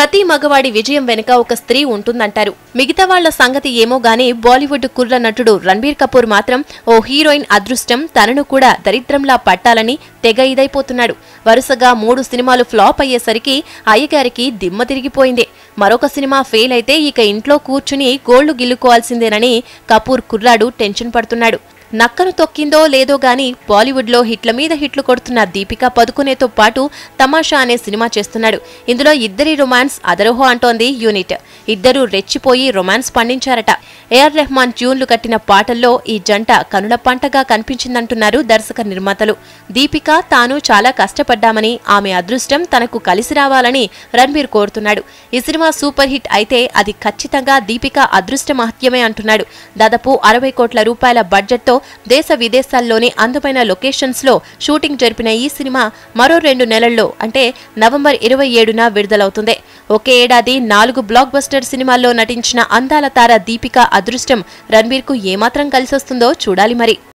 ప్రతి మగవాడి విజయం వెనుక ఒక స్త్రీ ఉంటుందంటారు. మిగతా వాళ్ల సంగతి ఏమో గానీ బాలీవుడ్ కుర్ర నటుడు రణబీర్ కపూర్ మాత్రం ఓ హీరోయిన్ అదృష్టం తనను కూడా దరిద్రంలా పట్టాలని తెగ ఇదైపోతున్నాడు. వరుసగా 3 సినిమాలు ఫ్లాప్ అయ్యేసరికి అయ్యగారికి దిమ్మ తిరిగిపోయింది. మరొక సినిమా ఫెయిల్ అయితే ఇక ఇంట్లో కూర్చుని గోళ్లు గిల్లుకోవాల్సిందేనని కపూర్ కుర్రాడు టెన్షన్ పడుతున్నాడు. నక్కను తొక్కిందో లేదో గాని బాలీవుడ్ లో హిట్ల మీద హిట్లు కొడుతున్న దీపికా పదుకునేతో పాటు తమాషా అనే సినిమా చేస్తున్నాడు. ఇందులో ఇద్దరి రొమాన్స్ అదరహో అంటోంది యూనిట్. ఇద్దరూ రెచ్చిపోయి రొమాన్స్ పండించారట. ఏఆర్ రెహమాన్ ట్యూన్లు కట్టిన పాటల్లో ఈ జంట కనుల పంటగా కనిపించిందంటున్నారు దర్శక నిర్మాతలు. దీపిక తాను చాలా కష్టపడ్డామని, ఆమె అదృష్టం తనకు కలిసి రావాలని రణబీర్ కోరుతున్నాడు. ఈ సినిమా సూపర్ హిట్ అయితే అది ఖచ్చితంగా దీపిక అదృష్ట మహత్యమే అంటున్నాడు. దాదాపు 60 కోట్ల రూపాయల బడ్జెట్ తో దేశ విదేశాల్లోని అందమైన లొకేషన్స్ లో షూటింగ్ జరిపిన ఈ సినిమా మరో 2 నెలల్లో అంటే నవంబర్ 27న విడుదలవుతుంది. ఒకే ఏడాది 4 బ్లాక్ బస్టర్ సినిమాల్లో నటించిన అందాల తార దీపిక అదృష్టం రణబీర్ కు ఏమాత్రం కలిసొస్తుందో చూడాలి మరి.